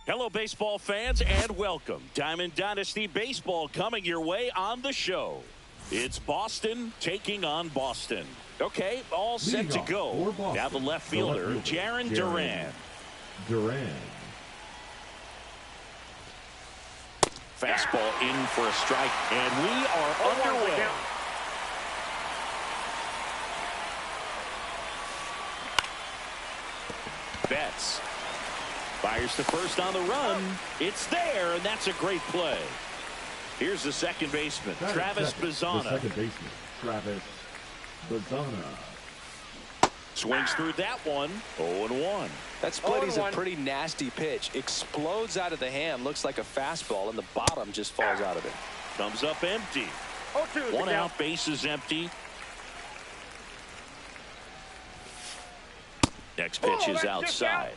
Hello, baseball fans, and welcome. Diamond Dynasty Baseball coming your way on the show. It's Boston taking on Boston. Okay, all set to go. Now the left fielder, Jarren Duran. Fastball in for a strike, and we are underway. Betts fires to first on the run. It's there, and that's a great play. Here's the second baseman, Travis Bazzana. Swings through that one. 0-1. That split is a pretty nasty pitch. Explodes out of the hand. Looks like a fastball, and the bottom just falls out of it. Comes up empty. 1 out, base is empty. Next pitch is outside.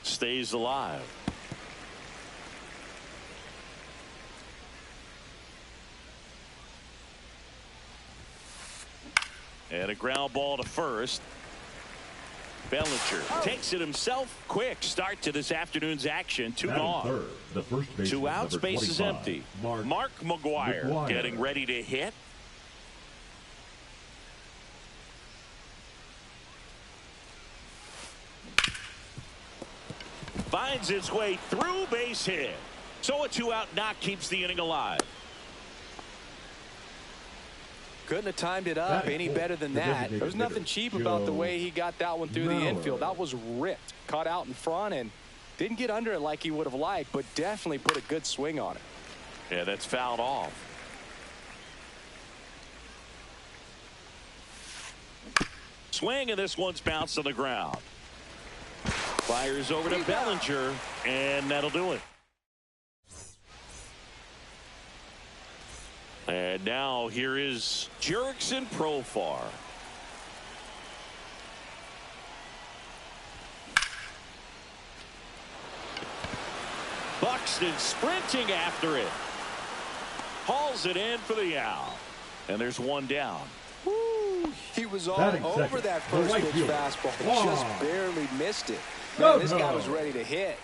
Stays alive. And a ground ball to first. Bellinger takes it himself. Quick start to this afternoon's action. 2 gone. 2 outs, base is empty. Mark McGwire getting ready to hit. Finds its way through, base hit. So a 2-out knock keeps the inning alive. Couldn't have timed it up any better than that. There was nothing cheap about the way he got that one through the infield. That was ripped. Caught out in front and didn't get under it like he would have liked, but definitely put a good swing on it. Yeah, that's fouled off. Swing, and this one's bounced on the ground. Fires over to Bellinger, and that'll do it. And now here is Jurickson Profar. Buxton sprinting after it. Hauls it in for the out. And there's 1 down. Woo, he was all over that first pitch fastball. Just barely missed it. Man, this guy was ready to hit.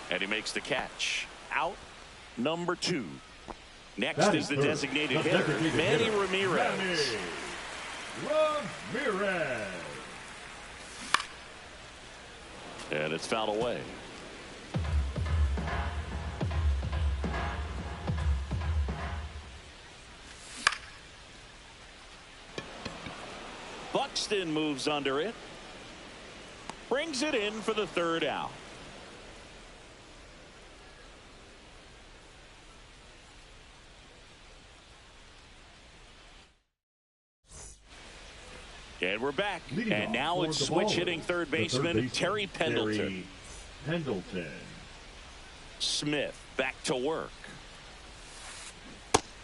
And he makes the catch. Out number 2. Next is the designated hitter, Manny Ramirez. And it's fouled away. Buxton moves under it. Brings it in for the 3rd out. And we're back. And now it's switch hitting third baseman Terry Pendleton. Smith back to work.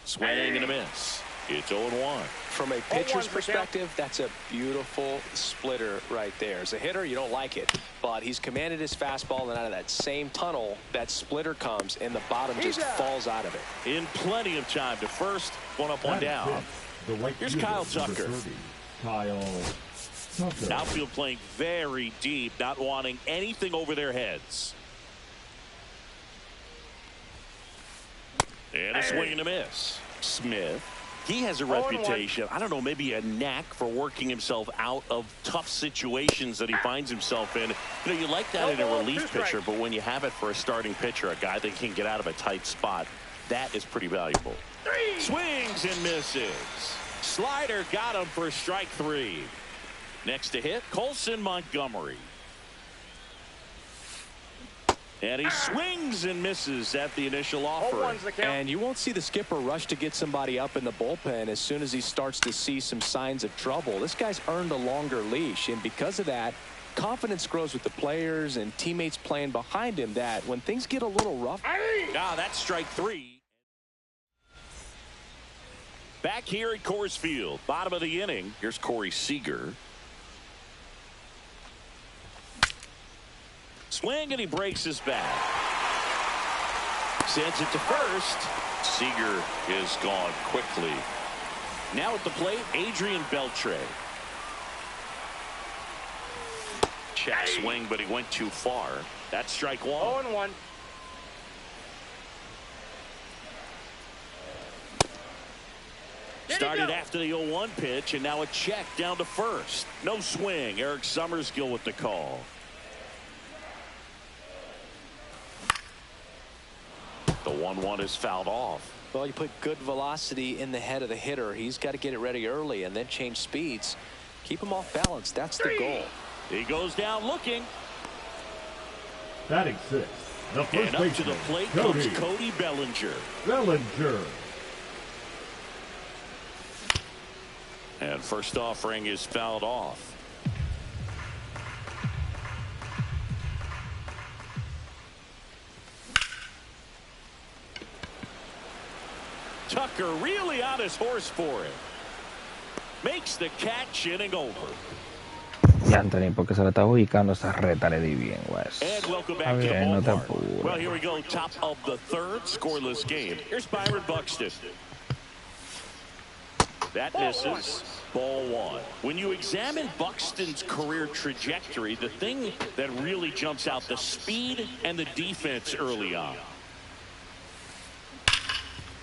Swing and a miss. It's 0-1. From a pitcher's perspective, that's a beautiful splitter right there. As a hitter, you don't like it, but he's commanded his fastball, and out of that same tunnel, that splitter comes, and the bottom just falls out of it. In plenty of time to first, 1 up, 1 down. Here's Kyle Tucker. Outfield playing very deep, not wanting anything over their heads. And a swing and a miss. Smith. He has a reputation, I don't know, maybe a knack for working himself out of tough situations that he finds himself in. You know, you like that in a relief pitcher, but when you have it for a starting pitcher, a guy that can get out of a tight spot, that is pretty valuable. Swings and misses. Slider got him for strike 3. Next to hit, Colson Montgomery. And he swings and misses at the initial offer. And you won't see the skipper rush to get somebody up in the bullpen as soon as he starts to see some signs of trouble. This guy's earned a longer leash, and because of that, confidence grows with the players and teammates playing behind him, that when things get a little rough. That's strike 3. Back here at Coors Field, bottom of the inning. Here's Corey Seager. Swing, and he breaks his bat. Sends it to first. Seager is gone quickly. Now at the plate, Adrian Beltre. Check swing, but he went too far. That's strike one. 0-1. Started after the 0-1 pitch, and now a check down to first. No swing. Eric Summerskill with the call. The 1-1 is fouled off. Well, you put good velocity in the head of the hitter. He's got to get it ready early and then change speeds. Keep him off balance. That's the goal. He goes down looking. Batting sixth. The first And up to baseman, the plate comes Cody Bellinger. And first offering is fouled off. Tucker really on his horse for it. Makes the catch, inning over. Y Anthony, porque se le está ubicando esa reta, le di bien, Wes. And welcome back to the Bien, no te ballpark. apures. Well, here we go. Top of the third, scoreless game. Here's Byron Buxton. That misses. Ball one. When you examine Buxton's career trajectory, the thing that really jumps out, the speed and the defense early on.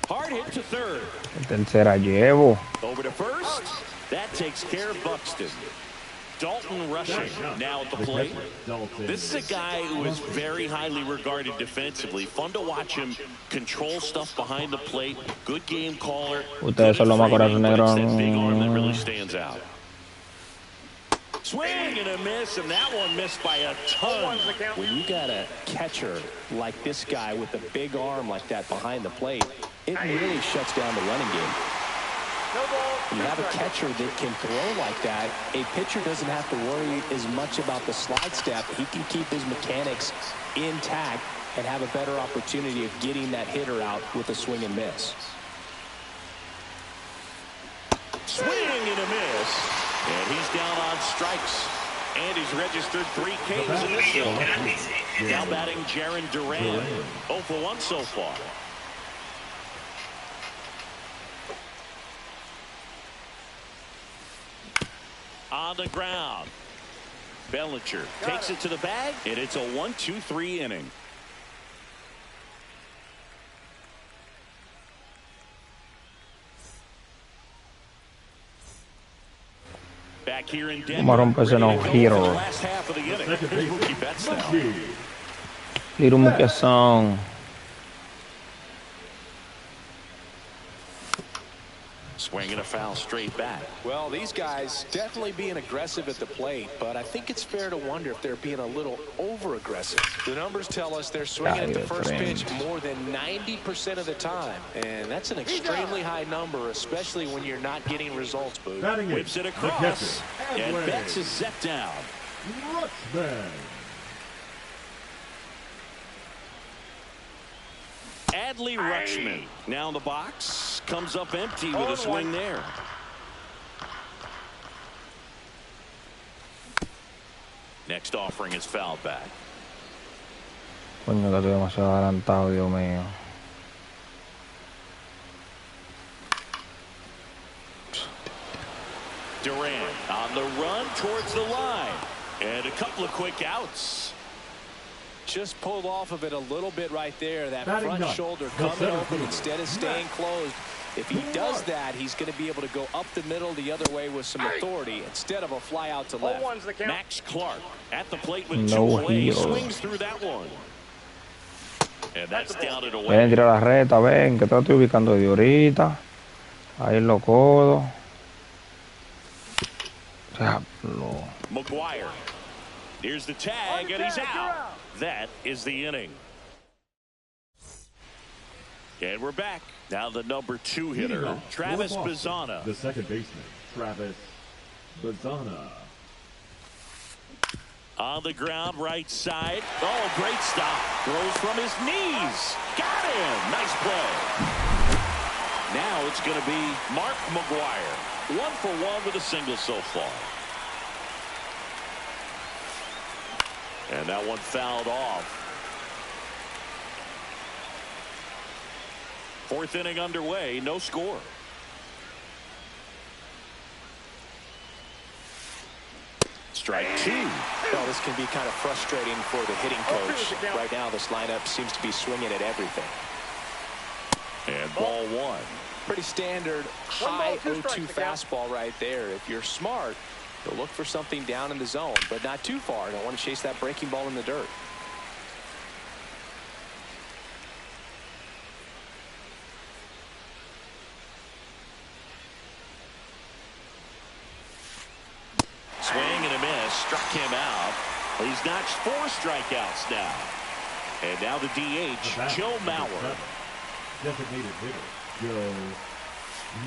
Hard hit to third. Tercera llevo. Over to first. That takes care of Buxton. Dalton rushing now at the plate. This is a guy who is very highly regarded defensively. Fun to watch him control stuff behind the plate. Good game caller. Ustedes son los más corazón negro. That big arm that really stands out. Swing and a miss, and that one missed by a ton. When you got a catcher like this guy with a big arm like that behind the plate, it really shuts down the running game. When you have a catcher that can throw like that, a pitcher doesn't have to worry as much about the slide step. He can keep his mechanics intact and have a better opportunity of getting that hitter out with a swing and miss. Swing and a miss. And he's down on strikes. And he's registered 3 Ks in this one. Now batting Jarren Duran. 0 for 1 so far. On the ground. Bellinger takes it to the bag, and it's a 1-2-3 inning. Back here in Denver. Vamos a romper ese no-hitter. Last half of the inning. Here's Mookie Betts now. Little Muquezón. Swinging a foul straight back. Well, these guys definitely being aggressive at the plate, but I think it's fair to wonder if they're being a little over-aggressive. The numbers tell us they're swinging at the first pitch more than 90% of the time, and that's an extremely high number, especially when you're not getting results, Boo. Whips it across, and Betts is set down. Adley Rutschman now in the box, comes up empty with a swing there. Next offering is fouled back. Coño, que estoy demasiado adelantado, Dios mío. Durant on the run towards the line, and a couple of quick outs. Just pulled off of it a little bit right there. That front shoulder coming open instead of staying closed. If he does that, he's going to be able to go up the middle the other way with some authority instead of a fly out to left. Max Clark at the plate with 2 away. Swings through that one. And that's down and away. Ven, tira la reta, ven, que te estoy ubicando de ahorita. Ahí en los codos. Diablo. McGuire. Here's the tag, and he's out. That is the inning. And we're back. Now the number 2 hitter, Travis Bazzana. The second baseman, Travis Bazzana. On the ground, right side. Oh, great stop. Throws from his knees. Got him. Nice play. Now it's going to be Mark McGuire. 1 for 1 with a single so far. And that one fouled off. Fourth inning underway, no score. Strike two. Well, this can be kind of frustrating for the hitting coach. Right now, this lineup seems to be swinging at everything. And ball one. Pretty standard high 0-2 fastball right there. If you're smart, you'll look for something down in the zone, but not too far. Don't want to chase that breaking ball in the dirt. Swing and a miss. Struck him out. He's notched 4 strikeouts now. And now the DH, Joe Mauer. Designated hitter, Joe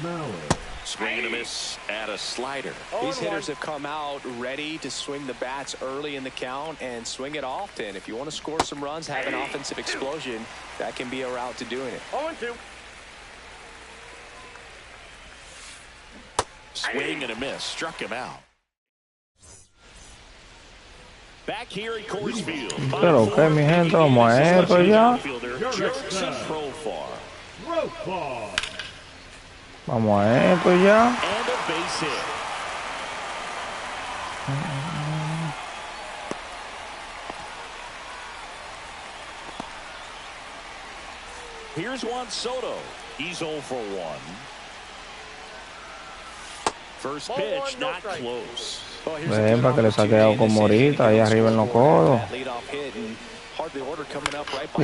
Mauer. Swing and a miss at a slider. These hitters have come out ready to swing the bats early in the count and swing it often. If you want to score some runs, have an offensive explosion, that can be a route to doing it. 0-2. Swing and a miss. Struck him out. Back here at Coors Field. Pero que mi gente, vamos a esto ya. Jurickson Profar. Vamos a esto ya. And a base hit. Here's Juan Soto. He's 0 for 1. First pitch, not close. Ven para que le saque algo como ahorita, ahí arriba en los codos.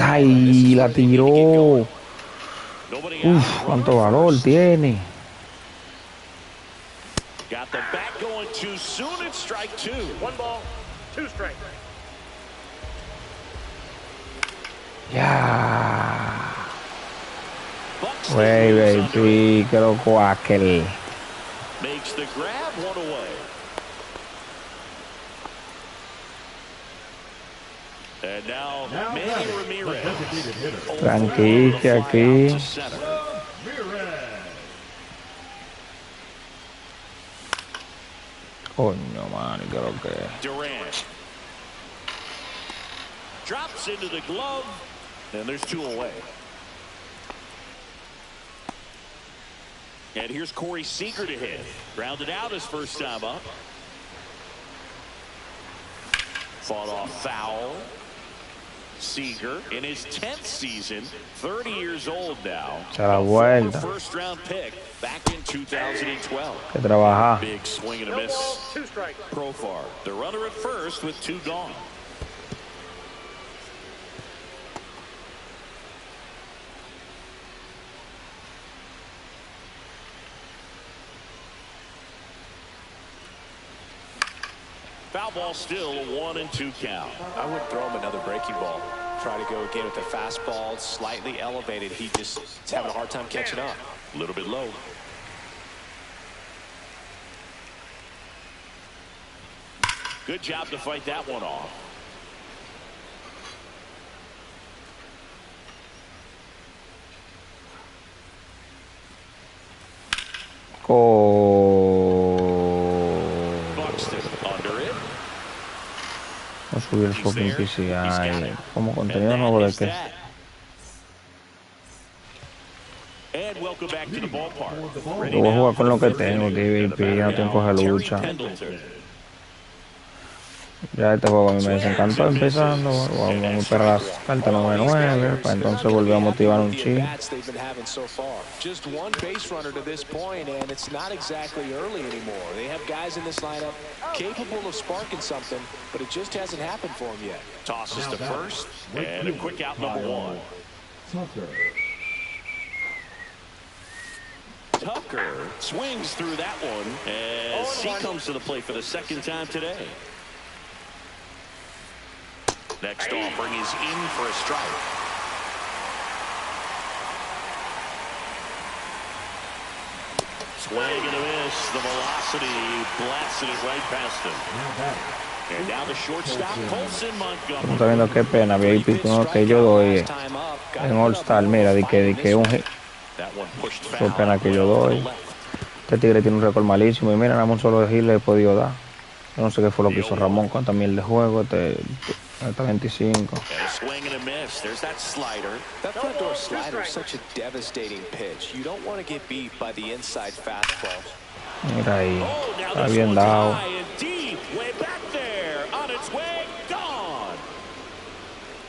Ay, la tiró. Uf, cuánto valor tiene. Got the bat going too soon. It's strike 2. 1 ball, 2 strikes. Ya. Wey, baby, que loco aquel. Makes the grab, 1 away. And now Manny Ramirez. Tranquila aquí. Coño, man, que lo que. Durant drops into the glove, and there's 2 away. And here's Corey Seager to hit. Grounded out his first time up. Fought off foul. Seager in his 10th season, 30 years old now. Se la vuelta. First round pick back in 2012. Que trabaja. Big swing and a miss. 2 strikes. Profar, the runner at first with 2 gone. Foul ball still, a 1-2 count. I would throw him another breaking ball. Try to go again with the fastball, slightly elevated. He just is having a hard time catching up. A little bit low. Good job to fight that one off. Voy a subir el fucking PCI como contenido nuevo de que. Yo voy a jugar con lo que tengo, DVP, ya no tengo que coger lucha. Ya este juego a mí me desencantó empezando. Vamos a esperar las cartas 9-9 para entonces volver a motivar un ching. Just one base runner to this point, and it's not exactly early anymore. They have guys in this lineup capable of sparking something, but it just hasn't happened for them yet. Tosses to first, and a quick out, number 1. Tucker swings through that one as he comes to the plate for the second time today. Next offering is in for a strike. Swing and a miss. The velocity blasted it right past him. And now the shortstop, Colson Montgomery. Está viendo qué pena, VIP, uno que yo doy en All-Star. Mira, di que un hit. Qué pena que yo doy. Este tigre tiene un récord malísimo. Y mira, nada más un solo hit le he podido dar. Yo no sé qué fue lo que hizo Ramón con también el de juego. Hasta 25. A swing and a miss. There's that slider. That front door slider is such a devastating pitch. You don't want to get beat by the inside fastball. Mira ahí. Oh, now Está this bien one's dado. high and deep. Way back there. On its way. Gone.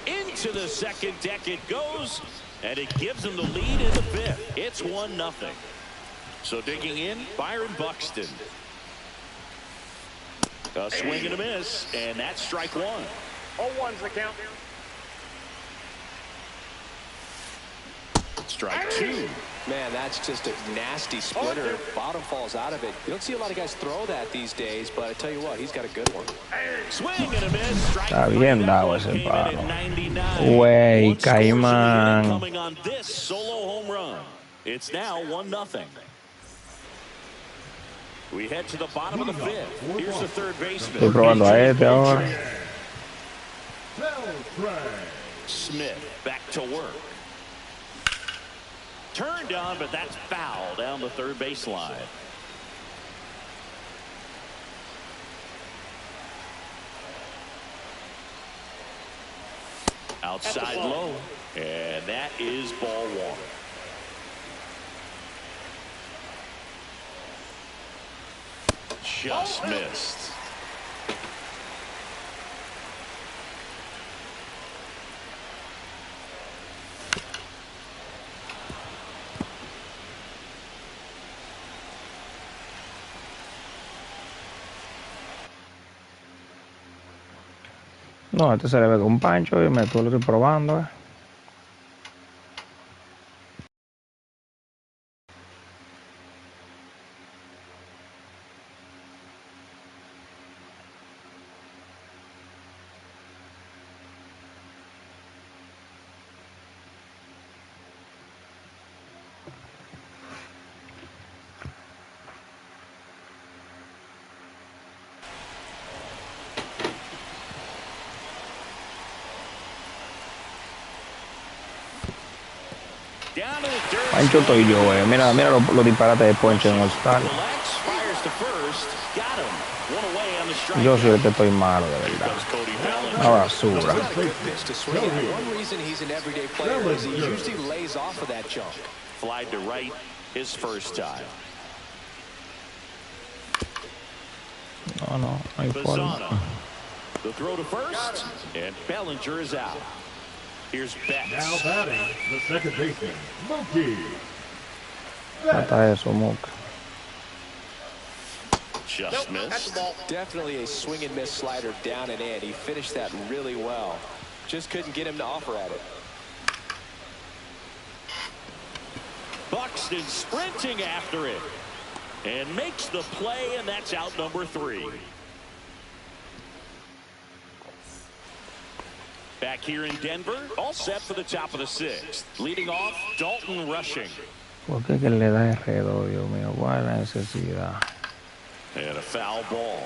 Into the second deck it goes. And it gives them the lead in the fifth. It's 1-0. So digging in, Byron Buxton. A swing and a miss, and that's strike one. 0-1's the count. Strike two. Man, that's just a nasty splitter. Bottom falls out of it. You don't see a lot of guys throw that these days, but I tell you what, he's got a good one. Swing and a miss. Strike Está three. bien dado ese palo. Güey, Caimán. Coming on this solo home run. It's now 1-0. We head to the bottom of the fifth. Here's the third baseman. Estoy probando a este ahora. Smith back to work. Turned on, but that's foul down the third baseline. Outside low, and that is ball one. Just missed. No, este se le ve con pancho y me estoy probando. Pancho estoy yo, Mira los disparates de Poncho en All-Star. Yo soy el que estoy malo, de verdad. Una basura. Flied to right his first time. No hay forma. The throw to first, and Bellinger is out. Here's Betts. Now batting, the second baseman, Mookie. Trata eso, Mookie. Just missed. Definitely a swing and miss slider down and in. He finished that really well. Just couldn't get him to offer at it. Buxton sprinting after it and makes the play, and that's out number 3. Back here in Denver, all set for the top of the 6th. Leading off, Dalton Rushing. ¿Por qué que le da R2, Dios mío? ¿Cuál es la necesidad? And a foul ball.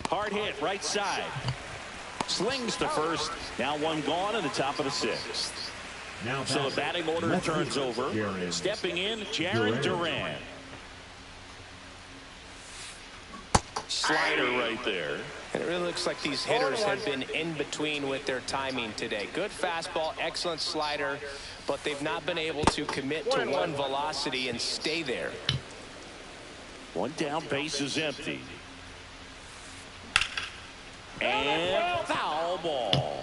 Hard hit, right side. Slings to first. Now one gone in the top of the 6th. So the batting order turns over. Stepping in, Jarren Duran. Slider right there. And it really looks like these hitters have been in between with their timing today. Good fastball, excellent slider, but they've not been able to commit to one velocity and stay there. One down, base is empty. And foul ball.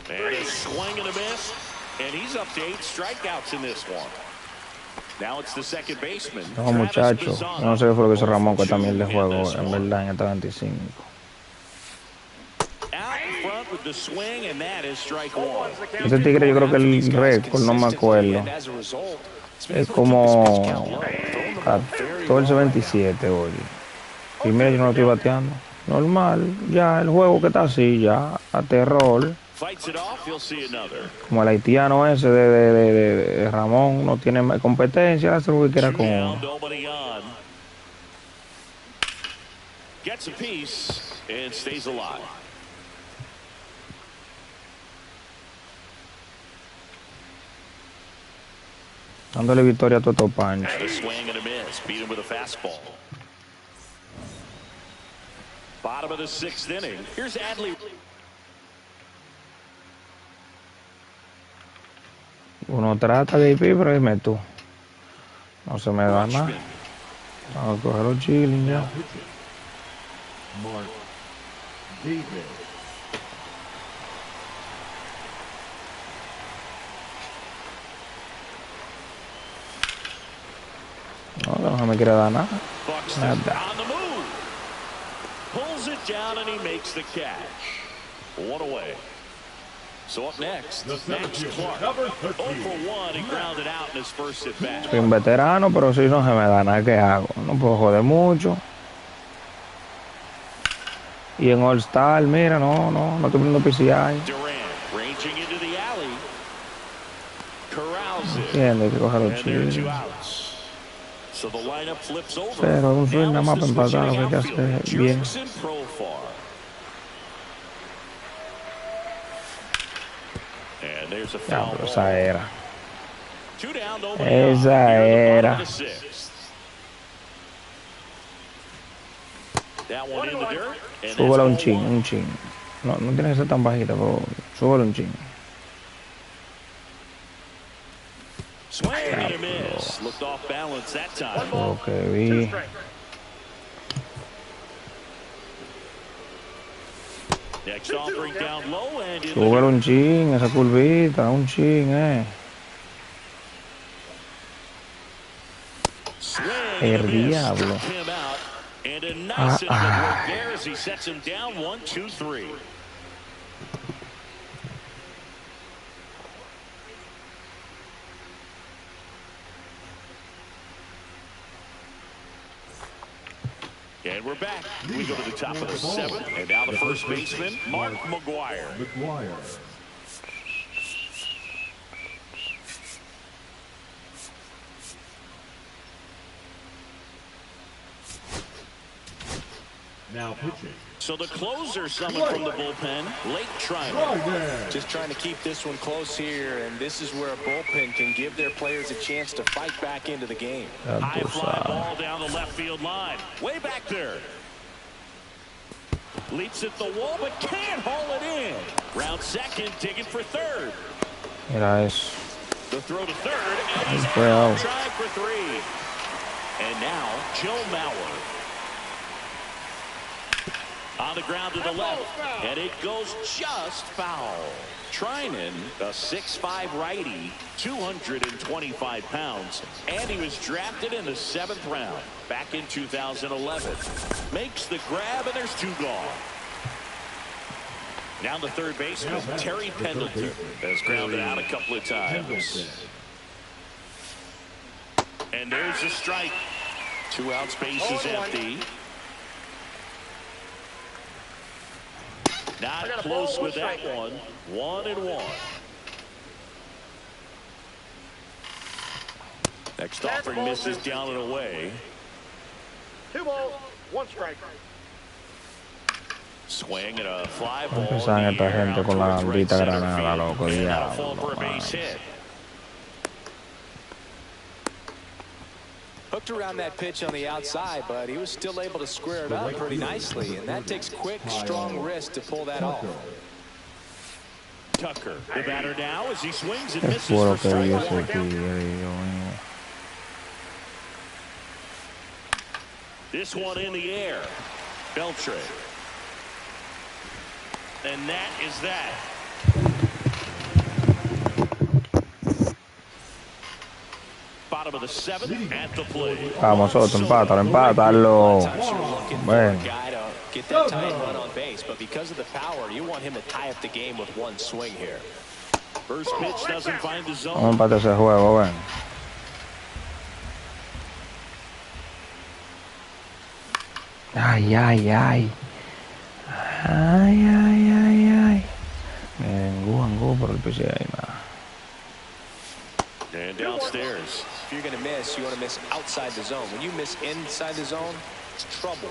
And a swing and a miss. And he's up to 8 strikeouts in this one. Now it's the second baseman. No, muchachos. No sé qué fue lo que hizo Ramón con esta mierda de juego, en verdad, en esta 25. Out in front with the swing, and that is strike 1. Este tigre, yo creo que el récord, no me acuerdo, es como 14-27 hoy. Y mira, yo no lo estoy bateando. Normal, ya el juego que está así, ya a terror. Como el haitiano ese de Ramón, no tiene competencia, hace lo que quiera con uno. Gets a piece and stays alive. Dándole victoria a Toto Pancho. The swing and a miss. Beat him with a fastball. Bottom of the 6th inning. Here's Adley. Uno trata de IP, pero dime tú. No se me da más. Vamos a coger los chilling ya. Mark David. No se me quiere dar nada. Nada. Pulls it down and he makes the catch. One away. So up next, Max Clark. 0 for 1, he grounded out in his first at bat. Soy un veterano, pero si no se me da nada, ¿qué hago? No puedo joder mucho. Y en All Star, mira, no estoy poniendo PCI. Entiende que coger los chiles. Pero un swing nada más para empatar, lo que hay que hacer bien. Ya, pero esa era. Esa era. Súbela un chin. No tiene que ser tan bajita, pero súbela un chin. Lo que vi. Súbela un chin, esa curvita, un chin, El diablo. And we're back. We go to the top of the 7th, and now the first baseman, Mark McGwire. Now pitching. So the closer summoned from the bullpen, Lake Triner. Just trying to keep this one close here, and this is where a bullpen can give their players a chance to fight back into the game. High fly ball down the left field line. Way back there. Leaps at the wall, but can't haul it in. Round second, digging for third. Mira eso. The throw to third, and he's out, trying for 3. And now, Joe Mauer. On the ground to the left, and it goes just foul. Trinan, a 6'5" righty, 225 pounds, and he was drafted in the 7th round back in 2011. Makes the grab, and there's 2 gone. Now the third baseman, Terry Pendleton, has grounded out a couple of times. And there's a strike. 2 outs, base is empty. Not close with that one. 1-1. Next offering misses down and away. 2 balls, 1 strike. Swing and a fly ball. Empiezan esta gente con la gambita granada, loco, diablo. Hooked around that pitch on the outside, but he was still able to square it up pretty nicely, and that takes quick, strong wrist to pull that off. Tucker, the batter now as he swings and misses for strike one. This one in the air. Beltre. And that is that. Bottom of the 7th at the plate. Vamos, Soto, empátalo. Bueno. Get that tying run on base, but because of the power, you want him to tie up the game with 1 swing here. First pitch doesn't find the zone. Vamos a empatar ese juego, ven. Ay. Angú por el piso ahí, nada. And downstairs. If you're going to miss, you want to miss outside the zone. When you miss inside the zone, it's trouble.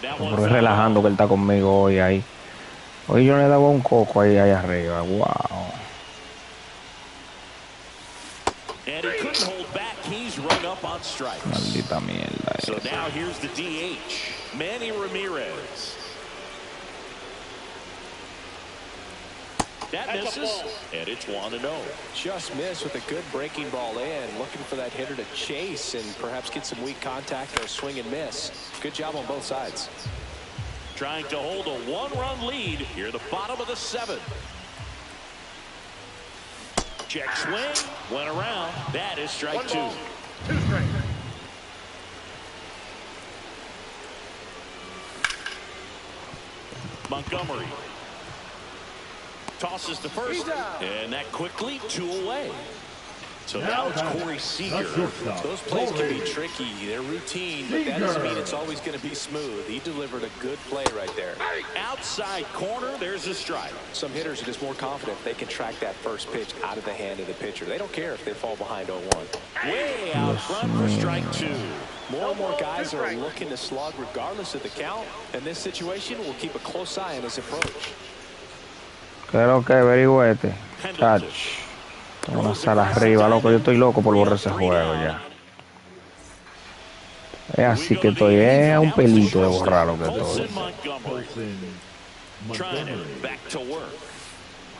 Pero es relajando que él está conmigo hoy ahí. Hoy yo le daba un coco ahí arriba. Wow. And he couldn't hold back. He's rung up on strikes. Maldita mierda. So now here's the DH, Manny Ramirez. That misses, and it's 1-0. Just missed with a good breaking ball in, looking for that hitter to chase and perhaps get some weak contact or a swing and miss. Good job on both sides. Trying to hold a 1-run lead here at the bottom of the 7th. Check swing, went around. That is strike 2. 2 strikes. Montgomery tosses the first, and that quickly 2 away. So now it's Corey Seager. Those plays can be tricky. They're routine, but that doesn't mean it's always going to be smooth. He delivered a good play right there. Outside corner, there's a strike. Some hitters are just more confident if they can track that first pitch out of the hand of the pitcher. They don't care if they fall behind 0-1. Way out front for strike 2. More and more guys are looking to slug regardless of the count. In this situation, we'll keep a close eye on his approach. Creo que averigüete. Touch. Tengo una sala arriba, loco. Yo estoy loco por borrar ese juego ya. Es así que estoy. Es un pelito de borrar lo que estoy.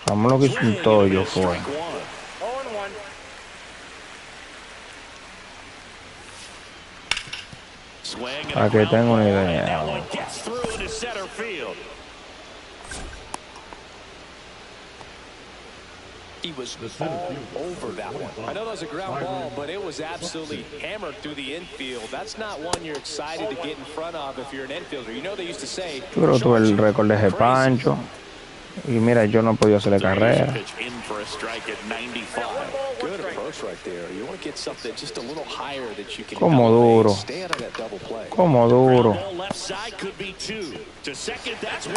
Ramón lo que hizo un tollo fue. Para que tenga una idea. He was all over that one. I know that was a ground ball, but it was absolutely hammered through the infield. That's not one you're excited to get in front of if you're an infielder. You know they used to say. Yo creo que tuve el récord de Pancho. Y mira, yo no he podido hacerle carrera. Good approach right there. You want to get something just a little higher that you can. Como duro. Stay out of that double play. Como duro. Left side could be 2. To second, that's 1.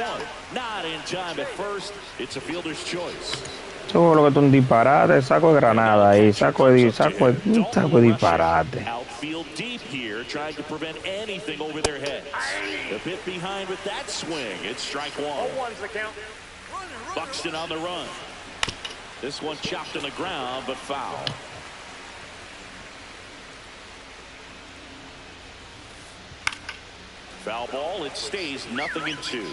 Not in time at first. It's a fielder's choice. Eso lo que es un disparate, saco de granada ahí, saco de disparate. Outfield deep here, trying to prevent anything over their heads. The bit behind with that swing. It's strike 1. 0-1's the count. Buxton on the run. This one chopped on the ground, but foul. Foul ball. It stays 0-2.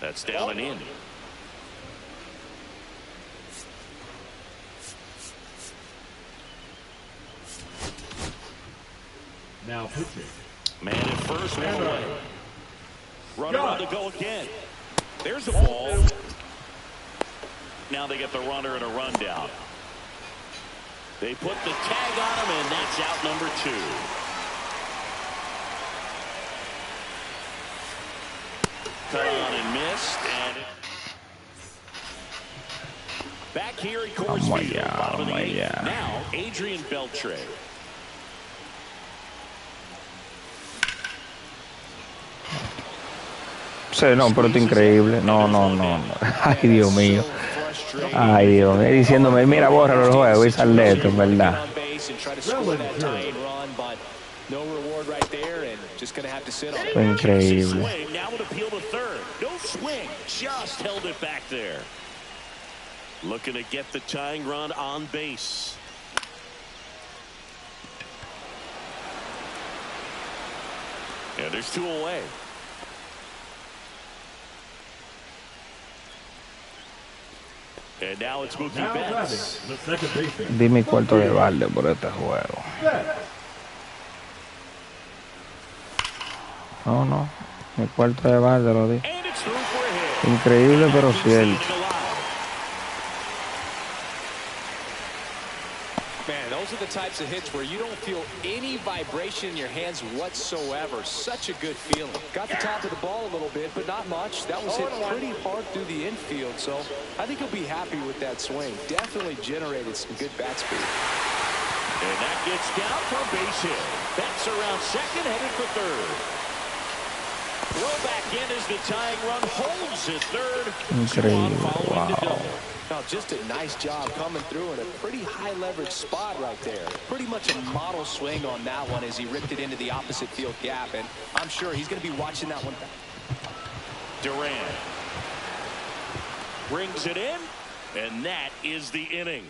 That's down and in. Now pitching. Man at first, 1 away. Runner on to go again. There's the ball. Now they get the runner and a rundown. They put the tag on him, and that's out number 2. Cut on and missed, and back here at Coors Field, bottom of the 8th. Now Adrian Beltre. Sí, no, pero es increíble. No. Ay, Dios mío. Ay, Dios mío. Diciéndome, mira, bórralo el juego y sal de esto, en verdad. Fue increíble. Looking to get the tying run on base. And there's 2 away. And now it's Mookie Betts. Di mi cuarto de balde por este juego. No. Mi cuarto de balde lo di. Increíble, pero cierto. Man, those are the types of hits where you don't feel any vibration in your hands whatsoever. Such a good feeling. Got the top of the ball a little bit, but not much. That was hit pretty hard through the infield, so I think he'll be happy with that swing. Definitely generated some good bat speed. And that gets down for a base hit. Betts around second, headed for third. Throw back in as the tying run holds at third. Increíble. Wow. Now, just a nice job coming through in a pretty high leverage spot right there. Pretty much a model swing on that one as he ripped it into the opposite field gap, and I'm sure he's going to be watching that one. Durant brings it in, And that is the inning.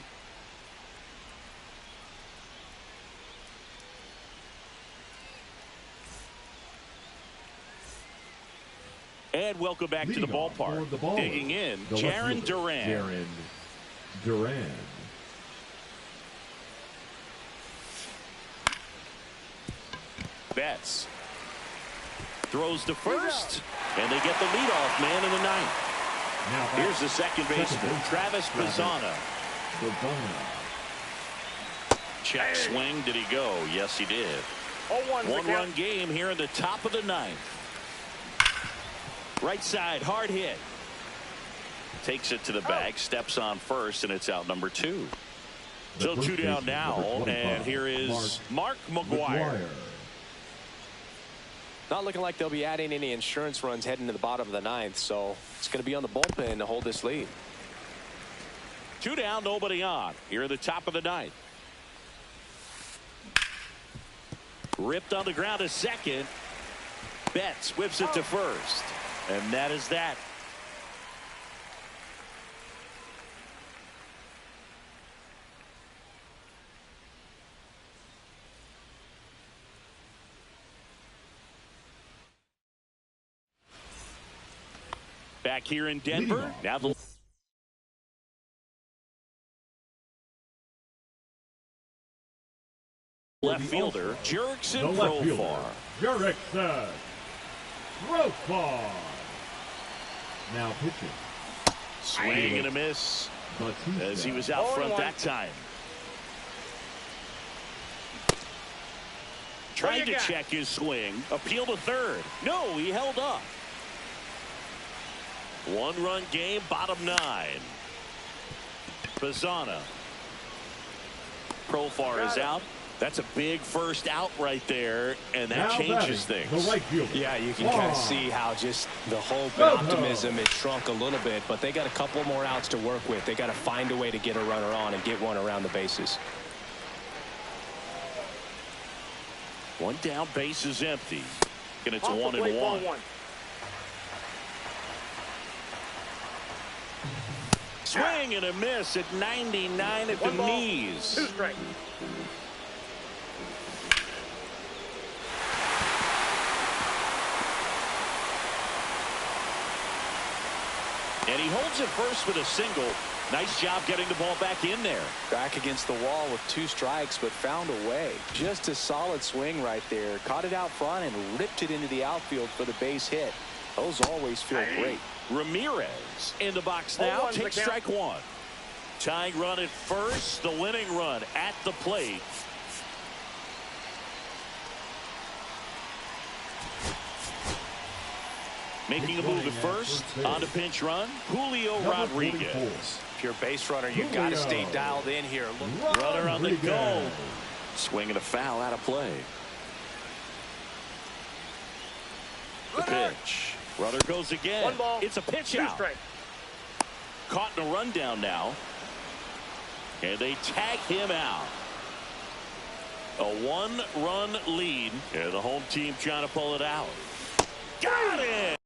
And welcome back to the ballpark. Digging in, Jarren Duran. Betts throws to first, and they get the leadoff man in the ninth. Here's the second baseman, Travis Bazzana. Check swing. Did he go? Yes, he did. 1-run game here in the top of the ninth. Right side, hard hit. Takes it to the bag, steps on first, and it's out number 2. So 2 down now, and here is Mark McGwire. Not looking like they'll be adding any insurance runs heading to the bottom of the ninth, so it's going to be on the bullpen to hold this lead. 2 down, nobody on. Here at the top of the ninth. Ripped on the ground to second. Betts whips it to first. And that is that. Back here in Denver. Now the left fielder, Jurickson Profar. Now pitching. Swing and a miss as he was out front that time. Tried to check his swing. Appeal to third. No, he held up. 1-run game, bottom 9. Bazzana. Profar is out. That's a big first out right there, and that changes things. Yeah, you can kind of see how just the hope and optimism has shrunk a little bit, but they got a couple more outs to work with. They got to find a way to get a runner on and get one around the bases. 1 down, base is empty. And it's 1-1. Swing and a miss at 99 at the knees. 2 strikes. And he holds it first with a single. Nice job getting the ball back in there. Back against the wall with 2 strikes, but found a way. Just a solid swing right there. Caught it out front and ripped it into the outfield for the base hit. Those always feel great. Ramirez in the box now. Takes strike 1. Tying run at first. The winning run at the plate. Making a move at first on the pinch run, Julio Rodriguez. If you're a base runner, you've got to stay dialed in here. Runner on the go. Swing and a foul out of play. The pitch. Runner goes again. It's a pitch out. Caught in a rundown now. And they tag him out. A 1-run lead. And the home team trying to pull it out. Got it!